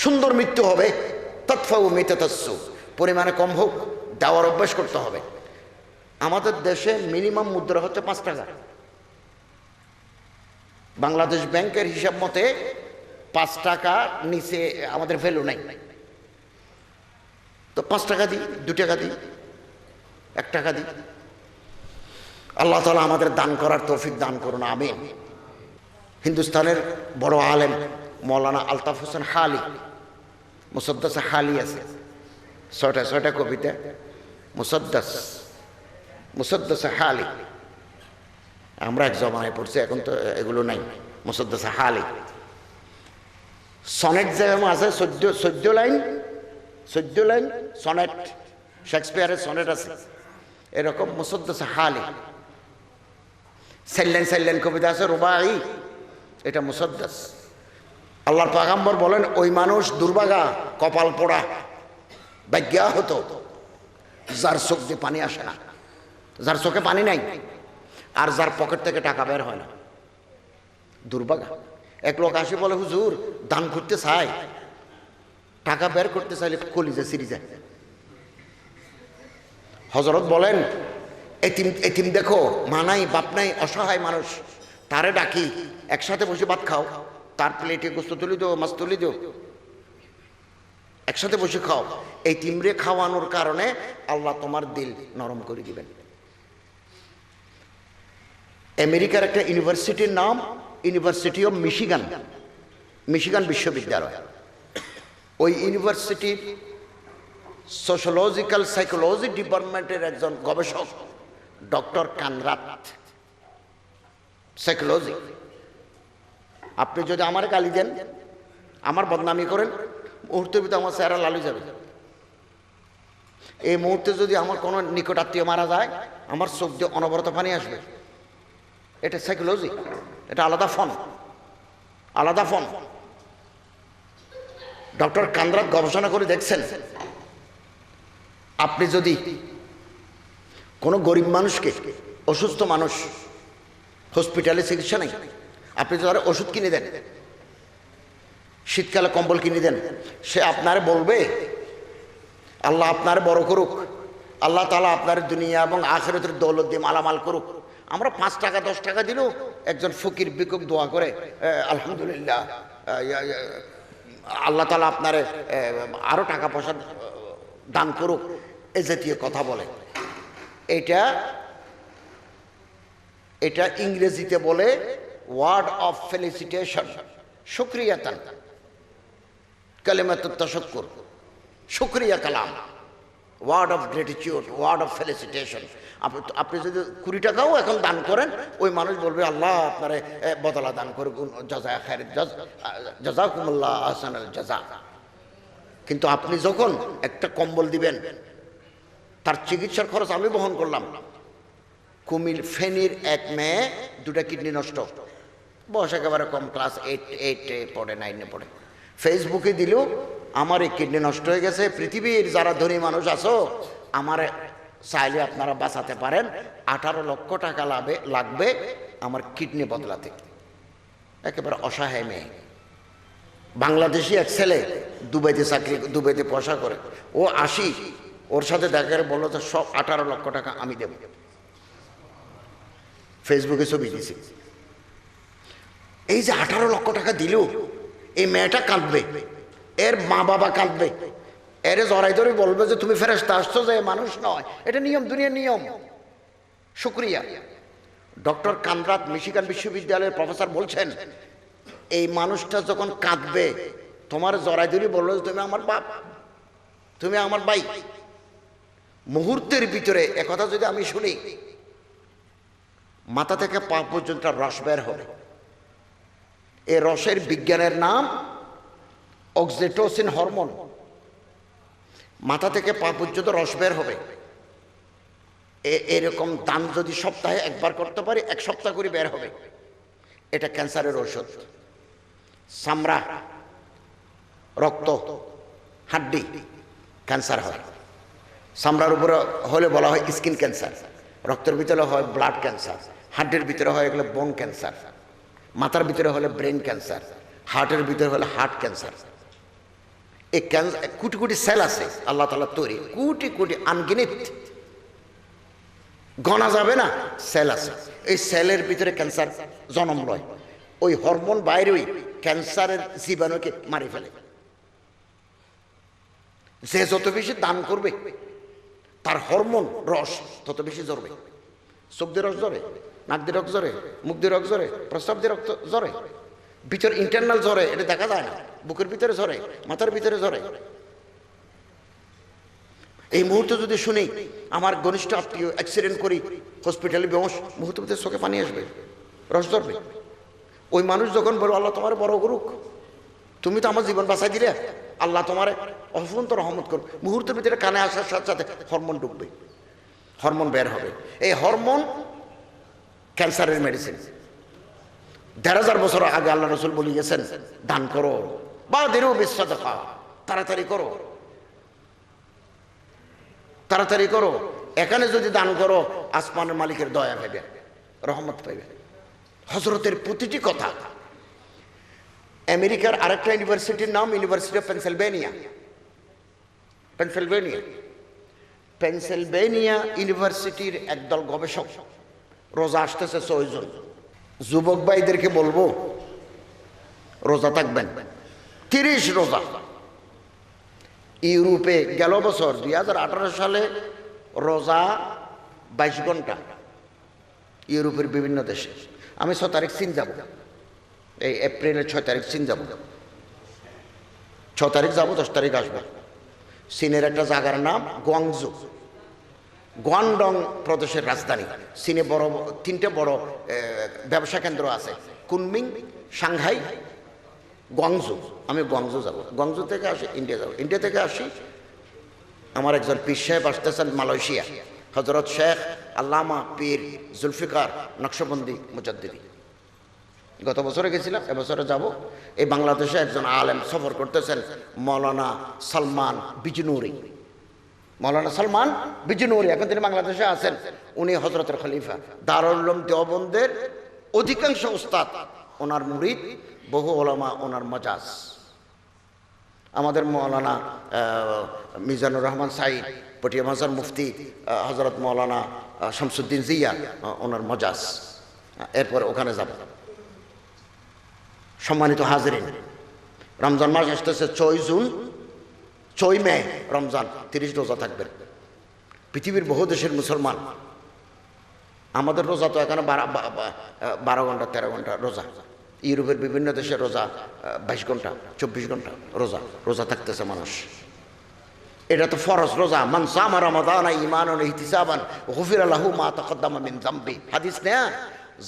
A: সুন্দর মৃত্যু হবে। তৎফাউ মেতাসু, পরিমাণে কম হোক, দেওয়ার অভ্যাস করতে হবে। আমাদের দেশে মিনিমাম মুদ্রা হচ্ছে 5 টাকা। বাংলাদেশ ব্যাংকের হিসাব মতে 5 টাকা নিচে আমাদের ভ্যালু নাই। তো 5 টাকা দিই, 2 টাকা দিই, 1 টাকা দিই। আল্লাহ তাআলা আমাদের দান করার তৌফিক দান করুন, আমিন। হিন্দুস্তানের বড় আলেম মৌলানা আলতাফ হোসেন হালি, মুসদ্দাস হালি আছে, 6টা কবিতা, মুসদ্দাস হালি। আমরা এক জমানায় পড়ছি, এখন তো এগুলো নাই। মুসদ্দাস হালি সনেট যেমন আছে 14 লাইন সনেট, শেক্সপিয়ারের সনেট আছে, এরকম মুসদ্দাস হালি। 4 লাইন কবিতা আছে রুবাই, এটা মুসদ্দাস। আল্লাহর পয়গম্বর বলেন, ওই মানুষ দুর্ভাগা, কপাল পোড়া, ভাগ্যা হতো যার চোখ দিয়ে পানি আসে না, যার চোখে পানি নাই। আর যার পকেট থেকে টাকা বের হয় না। দুর্ভাগা। এক লোক আসে বলে, হুজুর দান করতে চাই, টাকা বের করতে চাইলে কলিজা ছিঁড়ে যায়। হযরত বলেন, এতিম এতিম দেখো, মা নাই বাপ নাই, অসহায় মানুষ, তারে ডাকি, একসাথে বসে ভাত খাও, তার প্লেটে গোস্ত তুলি দিও, মাছ তুলি দিও, একসাথে বসে খাও। এই তিমরে খাওয়ানোর কারণে আল্লাহ তোমার দিল নরম করে দিবেন। আমেরিকার একটা ইউনিভার্সিটির নাম ইউনিভার্সিটি অফ মিশিগান, মিশিগান বিশ্ববিদ্যালয়। ওই ইউনিভার্সিটির সোশ্যোলজিক্যাল সাইকোলজি ডিপার্টমেন্টের একজন গবেষক ডক্টর কানরাত, সাইকোলজি। আপনি যদি আমার গালি দেন, আমার বদনামি করেন, মুহূর্তের ভিতরে আমার চেহারা লালু যাবে। এই মুহূর্তে যদি আমার কোনো নিকট আত্মীয় মারা যায়, আমার চোখ দিয়ে অনবরত পানি আসবে। এটা সাইকোলজি, এটা আলাদা ফোন, আলাদা ফোন। ডক্টর কানরাত গবেষণা করে দেখছেন, আপনি যদি কোনো গরিব মানুষকে, অসুস্থ মানুষ, হসপিটালে চিকিৎসা নেই, আপনি যদি ওষুধ কিনে দেন, শীতকালে কম্বল কিনে দেন, সে আপনার বলবে আল্লাহ আপনার বড় করুক, আল্লাহ তাআলা আপনার দুনিয়া এবং আখিরাতের দৌলত দিয়ে মালামাল করুক। আমরা 5 টাকা 10 টাকা দিলেও একজন ফকির ভিক্ষুক দোয়া করে, আলহামদুলিল্লাহ, আল্লাহ তাআলা আপনার আরো টাকা পয়সা দান করুক, এ জাতীয় কথা বলে। এটা ইংরেজিতে বলে ওয়ার্ড অফ ফেলিসিটেশন, শুকরিয়াতান, কালিমাতুত তাশাক্কুর, শুকরিয়া কালাম, word of gratitude, word of felicitation. আপনি যদি 20 টাকাও এখন দান করেন, ওই মানুষ বলবে আল্লাহ আপনারে বদলা দান করুক, জাযা খায়র, জাযাকুমুল্লাহ আহসানাল জাযা। কিন্তু আপনি যখন একটা কম্বল দিবেন, তার চিকিৎসার খরচ আমি বহন করলাম। কুমিল ফেনীর এক মেয়ে, 2টা কিডনি নষ্ট, বয়স একেবারে কম, ক্লাস 8 পড়ে, 9 পড়ে। ফেসবুকে দিল, আমার এই কিডনি নষ্ট হয়ে গেছে, পৃথিবীর যারা ধনী মানুষ আছো, আমার চাইলে আপনারা বাঁচাতে পারেন, 18 লক্ষ টাকা লাগবে আমার কিডনি বদলাতে। একেবারে অসহায় মেয়ে, বাংলাদেশি এক ছেলে, দুবাইতে চাকরি, দুবাইতে পয়সা করে, ও আসি, ওর সাথে দেখা করে বললো যে সব 18 লক্ষ টাকা আমি দেব। ফেসবুকে ছবি দিছি। এই যে 18 লক্ষ টাকা দিল, এই মেয়েটা কাঁদবে, এর মা বাবা কাঁদবে, এর জড়াই ধরে বলবে যে তুমি ফেরেশতা আসছো, যে মানুষ নয়, এটা নিয়ম, দুনিয়ার নিয়ম। শুকরিয়া। ডক্টর কানরাত মিশিগান বিশ্ববিদ্যালয়ের প্রফেসর বলছেন, এই মানুষটা যখন কাঁদবে, তোমার জড়াই ধরে বললো যে তুমি আমার বাপ, তুমি আমার ভাই, মুহূর্তের ভিতরে একথা যদি আমি শুনি, মাথা থেকে পা পর্যন্ত রস বের হবে। এই রসের বিজ্ঞানের নাম অক্সিটোসিন হরমোন। মাথা থেকে পা পর্যন্ত রস বের হবে। এরকম দান যদি সপ্তাহে একবার করতে পারি, 1 সপ্তাহ করে বের হবে। এটা ক্যান্সারের ঔষধ। চামড়া, রক্ত, হাড্ডি ক্যান্সার হয়। চামড়ার উপরে হলে বলা হয় স্কিন ক্যান্সার, রক্তের ভিতরে হয় ব্লাড ক্যান্সার, হাড্ডির ভিতরে হয় এগুলো বোন ক্যান্সার, মাথার ভিতরে হলে ব্রেন ক্যান্সার, হার্টের ভিতরে হলে হার্ট ক্যান্সার। এই ক্যান্সার কোটি কোটি সেল আছে আল্লাহ তাআলা তৈরি, কোটি কোটি, আনগিনিত, গণা যাবে না সেল আছে। এই সেলের ভিতরে ক্যান্সার জন্ম লয়। ওই হরমোন বাইরে ওই ক্যান্সারের জীবাণুকে মারি ফেলে। যে যত বেশি দান করবে, তার হরমোন রস তত বেশি জ্বরবে। চোখ দিয়ে রস জ্বরে, নাক দিয়ে রক্ত জ্বরে, মুখ দিয়ে রক্ত জ্বরে, প্রস্রাব দিয়ে রক্ত জ্বরে, ভিতর ইন্টারনাল জ্বরে, এটা দেখা যায় না, বুকের ভিতরে জ্বরে, মাথার ভিতরে জ্বরে। এই মুহূর্তে যদি শুনি আমার ঘনিষ্ঠ আত্মীয় অ্যাক্সিডেন্ট করি, হসপিটালে বেহোশ, মুহূর্তে ভিতরে চোখে পানি আসবে, রস জ্বরবে। ওই মানুষ যখন বলবো আল্লাহ তোমার বড় করুক, তুমি তো আমার জীবন বাঁচাই দিলে, আল্লাহ তোমার অফুরন্ত রহমত করুক, মুহূর্তের ভিতরে কানে আসার সাথে সাথে হরমোন ঢুকবে, হরমোন বের হবে। এই হরমোন ক্যান্সারের মেডিসিন। ১,৫০০ বছর আগে আল্লাহ রসুল বলে গেছেন, দান করো, বাদিরু বিসসাদাকা, তাড়াতাড়ি করো, তাড়াতাড়ি করো। এখানে যদি দান করো, আসমানের মালিকের দয়া পাবে, রহমত পাইবে। হজরতের প্রতিটি কথা। আমেরিকার আরেকটা ইউনিভার্সিটির নাম ইউনিভার্সিটি অফ পেনসিলভেনিয়া। পেনসিলভেনিয়া ইউনিভার্সিটির একদল গবেষক, রোজা আসতেছে 6 জন, যুবক ভাইদেরকে বলবো রোজা থাকবেন, 30 রোজা। ইউরোপে গেল বছর 2018 সালে রোজা 22 ঘন্টা ইউরোপের বিভিন্ন দেশে। আমি 6 তারিখ চীন যাব, এই এপ্রিলের 6 তারিখ চীন যাব। 6 তারিখ যাব, 10 তারিখ আসবো। চীনের একটা জায়গার নাম গুয়াংজু, গুয়াংডং প্রদেশের রাজধানী। চীনে বড় 3টে বড় ব্যবসা কেন্দ্র আছে, কুনমিং, সাংহাই, গুয়াংজু। আমি গুয়াংজু যাব। গুয়াংজু থেকে আসি ইন্ডিয়া যাব। ইন্ডিয়া থেকে আসি আমার একজন পীর সাহেব আসতেছেন মালয়েশিয়া, হজরত শেখ আল্লামা পীর জুলফিকার নকশবন্দি মুজাদ্দিদি। গত বছরে গেছিলাম, এবছরে যাব। এই বাংলাদেশে একজন আলেম সফর করতেছেন, মৌলানা সালমান বিজনুরি। মৌলানা সালমান বিজনুরি এখন তিনি বাংলাদেশে আছেন। উনি হজরতের খলিফা, দারুল উলুম দেওবন্দের অধিকাংশ উস্তাদ ওনার মুরিদ, বহু ওলামা ওনার মজাজ। আমাদের মৌলানা মিজানুর রহমান সাইদ, পটিয়া মাজার মুফতি হজরত মৌলানা শামসুদ্দিন জিয়া ওনার মজাজ। এরপর ওখানে যাব। সম্মানিত হাজরিন, রমজান মাস আসতেছে 6 মে রমজান, 30 রোজা থাকবেন। পৃথিবীর বহু দেশের মুসলমান, আমাদের রোজা তো এখানে 12 ঘন্টা 13 ঘন্টা রোজা। ইউরোপের বিভিন্ন দেশের রোজা 22 ঘন্টা 24 ঘন্টা রোজা থাকতেছে মানুষ। এটা তো ফরজ রোজা। মান সামা রমাদানা ঈমানান ইহতিসাবান গুফিরা লাহু মা তাকদ্দামা মিন যামবি। হাদিস না,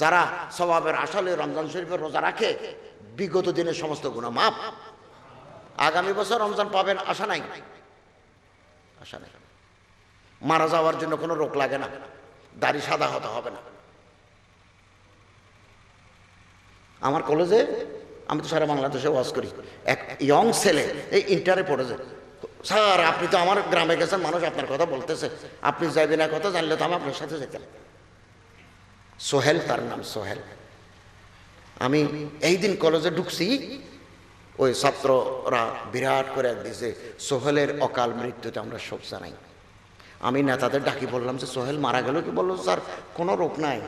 A: যারা সওয়াবের আশায় রমজান শরীফের রোজা রাখে বিগত দিনের সমস্ত গুনাহ মাফ। আগামী বছর রমজান পাবেন আশা নাই, আশা নাই। মারা যাওয়ার জন্য কোনো রোগ লাগে না, দাড়ি সাদা হতে হবে না। আমার কলেজে, আমি তো সারা বাংলাদেশে ওয়াজ করি, এক ইয়ং ছেলে এই ইন্টারে পড়েছে। স্যার আপনি তো আমার গ্রামে গেছেন, মানুষ আপনার কথা বলতেছে, আপনি যাইবেন না, কথা জানলে তো আমি আপনার সাথে যেতাম। সোহেল তার নাম, সোহেল। আমি এই দিন কলেজে ঢুকছি, ওই ছাত্ররা বিরাট করে দিয়েছে সোহেলের অকাল মৃত্যুতে আমরা শোক জানাই। আমি নেতাদের ডাকি বললাম যে সোহেল মারা গেল কি? বললো স্যার কোনো রোগ নাই।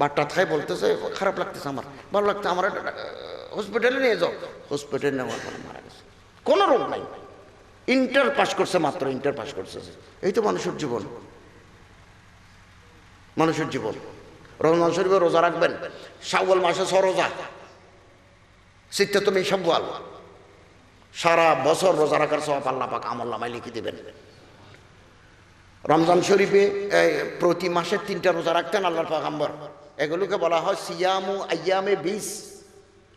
A: বাট্টা খাই বলতেছে খারাপ লাগতেছে, আমার ভালো লাগছে, আমার হসপিটালে নিয়ে যাও। হসপিটালে নেওয়ার পরে মারা গেছে, কোনো রোগ নাই। ইন্টার পাস করছে, মাত্র ইন্টার পাস করছে। এই তো মানুষের জীবন, মানুষের জীবন। রমজান শরীফে রোজা রাখবেন, শাওয়াল মাসে 6 রোজা, সিত্তাতুম মিন শাওয়াল। সারা বছর রোজা রাখার সওয়াব আল্লাহ পাক আমলনামায় লিখে দিবেন। রমজান শরীফে প্রতি মাসে 3টা রোজা রাখতেন আল্লাহর পয়গম্বর। এগুলোকে বলা হয় সিয়ামু আইয়ামে বীজ।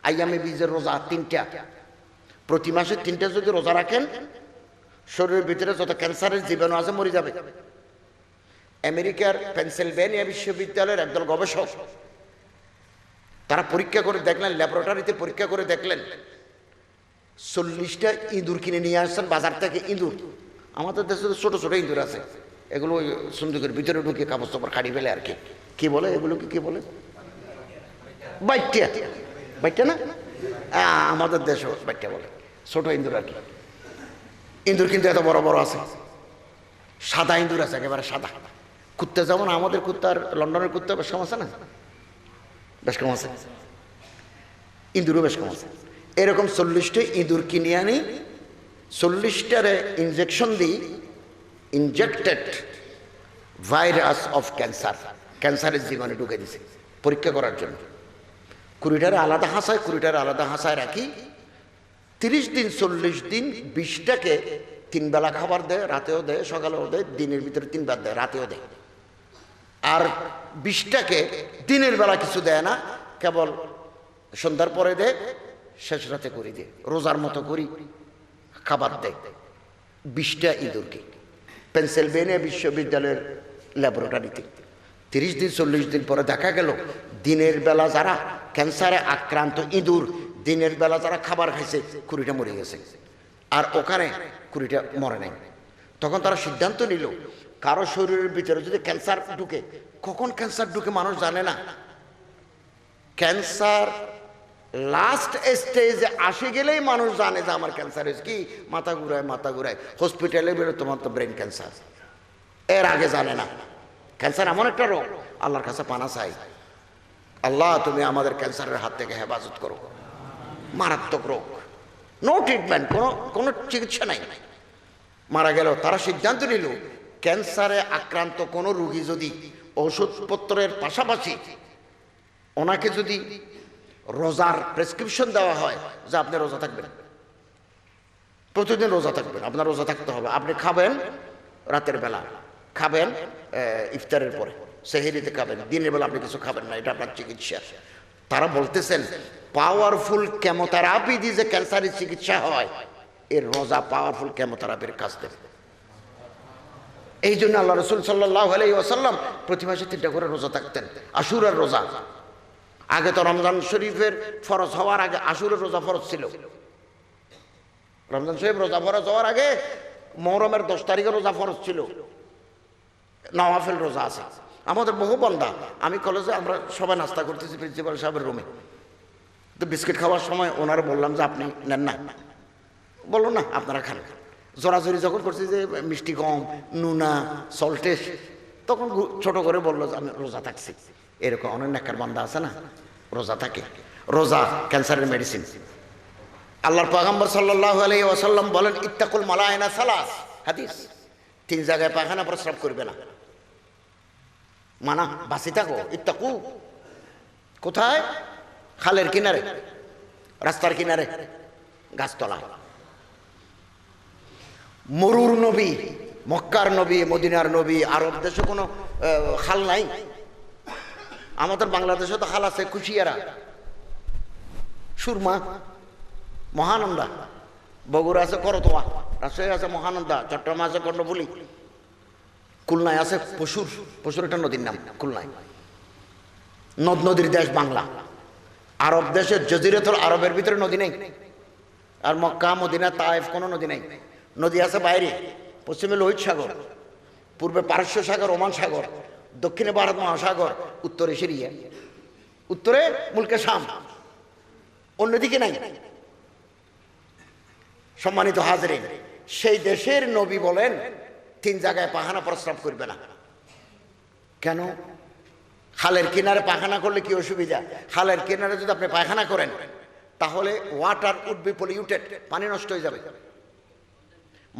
A: আইয়ামে বীজের রোজা 3টা। প্রতি মাসে 3টা যদি রোজা রাখেন, শরীরের ভিতরে যত ক্যান্সারের জীবাণু আছে মরে যাবে। আমেরিকার পেনসিলভেনিয়া বিশ্ববিদ্যালয়ের একদল গবেষক তারা পরীক্ষা করে দেখলেন, ল্যাবরেটরিতে পরীক্ষা করে দেখলেন, 40টা ইঁদুর কিনে নিয়ে আসছেন বাজার থেকে। ইঁদুর, আমাদের দেশে ছোট ছোট ইঁদুর আছে, এগুলো ওই সন্দুকের ভিতরে ঢুকে কাপড় চাপড় খাড়ি ফেলে আর কি। কি বলে এগুলোকে, কি বলে? বাইটিয়া, বাইটিয়া না, আমাদের দেশে বাইটিয়া বলে, ছোট ইঁদুর আর কি। ইঁদুর কিন্তু এত বড় বড় আছে, সাদা ইঁদুর আছে, একেবারে সাদা। কুত্তা যেমন আমাদের কুত্তার, লন্ডনের কুত্তা বেশ কম আছে না, বেশ কম আছে, ইঁদুরও বেশ কম আছে। এরকম 40টা ইঁদুর কিনে আনি, 40টারে ইনজেকশন দিই, ইনজেক্টেড ভাইরাস অফ ক্যান্সার, ক্যান্সারের জীবাণু ঢুকে দিছে পরীক্ষা করার জন্য। 20টারে আলাদা হাসায়, 20টারে আলাদা হাসায় রাখি। 30 দিন 40 দিন 20টাকে 3 বেলা খাবার দেয়, রাতেও দেয়, সকালেও দেয়, দিনের ভিতরে 3 বার দেয়, রাতেও দেয়। আর 20টাকে দিনের বেলা কিছু দেয় না, কেবল সন্ধ্যার পরে দেয়, শেষ রাতে করে দেয়, রোজার মতো করি খাবার দেয় 20টা ইঁদুরকে। পেনসিলভেনিয়া বিশ্ববিদ্যালয়ের ল্যাবরেটরিতে 30 দিন 40 দিন পরে দেখা গেল দিনের বেলা যারা ক্যান্সারে আক্রান্ত ইঁদুর, দিনের বেলা যারা খাবার খাইছে 20টা মরে গেছে, আর ওখানে 20টা মরে নাই। তখন তারা সিদ্ধান্ত নিল কারো শরীরের ভিতরে যদি ক্যান্সার ঢুকে, কখন ক্যান্সার ঢুকে মানুষ জানে না। ক্যান্সার লাস্ট স্টেজে আসে গেলেই মানুষ জানে যে আমার ক্যান্সার হয়েছে। কি মাথা ঘুরায় হসপিটালে বেরো, তোমার তো ব্রেন ক্যান্সার, এর আগে জানে না। ক্যান্সার এমন একটা রোগ, আল্লাহর কাছে পানা চাই, আল্লাহ তুমি আমাদের ক্যান্সারের হাত থেকে হেফাজত করো। মারাত্মক রোগ, নো ট্রিটমেন্ট, কোনো চিকিৎসা নাই, মারা গেল। তারা সিদ্ধান্ত নিল ক্যান্সারে আক্রান্ত কোনো রোগী যদি ওষুধপত্রের পাশাপাশি ওনাকে যদি রোজার প্রেসক্রিপশন দেওয়া হয় যে আপনি রোজা থাকবেন, প্রতিদিন রোজা থাকবেন, আপনার রোজা থাকতে হবে, আপনি খাবেন রাতের বেলা, খাবেন ইফতারের পরে, সেহরিতে খাবেন, দিনের বেলা আপনি কিছু খাবেন না, এটা আপনার চিকিৎসা। তারা বলতেছেন পাওয়ারফুল কেমোথেরাপি দিয়ে যে ক্যান্সারের চিকিৎসা হয়, এর রোজা পাওয়ারফুল কেমোথেরাপির কাজ দেবে। এই জন্য আল্লাহ রসুল সাল্লাল্লাহু আলাইহি ওয়াসাল্লাম প্রতি মাসে 3টা করে রোজা থাকতেন। আশুরার রোজা, আগে তো রমজান শরীফের ফরজ হওয়ার আগে আশুরের রোজা ফরজ ছিল। রমজান শরীফ রোজা ফরজ হওয়ার আগে মুহররমের 10 তারিখে রোজা ফরজ ছিল, নওয়াফিল রোজা আছে। আমাদের বহু বান্দা, আমি কলেজে আমরা সবাই নাস্তা করতেছি প্রিন্সিপাল সাহেবের রুমে, তো বিস্কিট খাওয়ার সময় ওনারা বললাম যে আপনি নেন না, বললো না আপনারা খান। জোরাজোরি যখন করছি যে মিষ্টি কম, নুনা, সল্টেস, তখন ছোট করে বললো যে আমি রোজা থাকছি। এরকম অনেক নেককার বান্দা আছে না, রোজা থাকে। রোজা ক্যান্সারের মেডিসিন। আল্লাহর পয়গম্বর সাল্লাল্লাহু আলাইহি ওয়াসাল্লাম বলেন ইত্তাকুল মালায়না সালাস, হাদিস, 3 জায়গায় পায়খানা প্রস্রাব করবে না, মানা বাসি থাকো। ইত্তাকু কোথায়? খালের কিনারে, রাস্তার কিনারে, গাছতলা। মরুর নবী, মক্কার নবী, মদিনার নবী, আরব দেশে কোনো খাল নাই। আমাদের বাংলাদেশে তো খাল আছে, কুশিয়ারা, সুরমা, মহানন্দা, বগুড়া আছে করতোয়া, রাজশাহী আছে মহানন্দা, চট্টগ্রাম আছে কর্ণফুলী, খুলনায় আছে পশুর একটা নদীর নাম খুলনায়। নদ নদীর দেশ বাংলা। আরব দেশের জজিরাতুল আরবের ভিতরে নদী নেই, আর মক্কা, মদিনা, তায়েফ কোনো নদী নেই। নদী আছে বাইরে, পশ্চিমে লোহিত সাগর, পূর্বে পারস্য সাগর, ওমান সাগর, দক্ষিণে ভারত মহাসাগর, উত্তরে সিরিয়া, উত্তরে মুলকে শাম, অন্যদিকে নাই। সম্মানিত হাজরিন, সেই দেশের নবী বলেন 3 জায়গায় পায়খানা প্রস্রাব করবে না। কেন? খালের কিনারে পায়খানা করলে কি অসুবিধা? খালের কিনারে যদি আপনি পায়খানা করেন তাহলে ওয়াটার উড বি পলিউটেড, পানি নষ্ট হয়ে যাবে।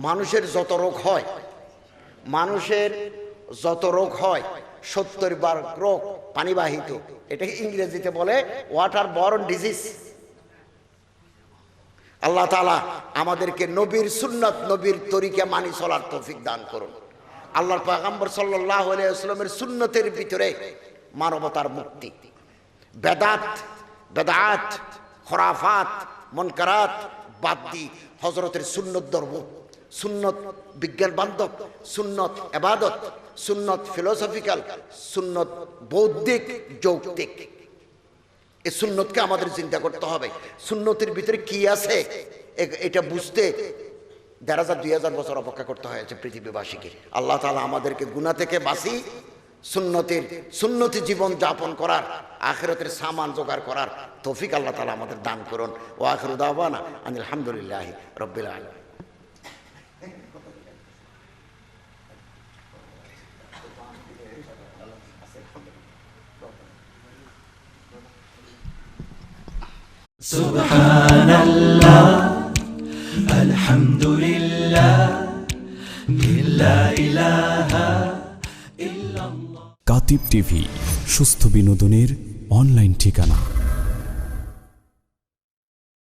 A: মানুষের যত রোগ হয়, 70 রোগ পানিবাহিত, এটাকে ইংরেজিতে বলে ওয়াটার বর্ন ডিজিজ। আল্লাহ তাআলা আমাদেরকে নবীর সুন্নাত, নবীর তরিকা মানি চলার তৌফিক দান করুন। আল্লাহর পয়গম্বর সাল্লাল্লাহু আলাইহি ওয়াসাল্লামের সুন্নতের ভিতরে মানবতার মুক্তি। বেদাত, খোরাফাত, মুনকারাত বাদ দি হযরতের সুন্নত ধর্ম, সুন্নত বিজ্ঞান বান্ধব, সুন্নত ইবাদত, সুন্নত ফিলোসফিক্যাল, সুন্নত বৌদ্ধিক, যৌক্তিক। এই সুন্নতকে আমাদের চিন্তা করতে হবে। সুন্নতের ভিতরে কি আছে এটা বুঝতে 1000-2000 বছর অপেক্ষা করতে হয়েছে পৃথিবীবাসীকে। আল্লাহ তাআলা আমাদেরকে গুনাহ থেকে বাঁচি, সুন্নতি জীবন যাপন করার, আখিরাতের সামান জোগাড় করার তৌফিক আল্লাহ তাআলা আমাদের দান করুন। ওয়া আখিরু দাওয়ানা আনিল হামদুলিল্লাহি রাব্বিল আলামিন।
B: সুবহানাল্লাহ, আলহামদুলিল্লাহ, লা ইলাহা ইল্লাল্লাহ।
C: কাতিব টিভি, সুস্থ বিনোদনের অনলাইন ঠিকানা।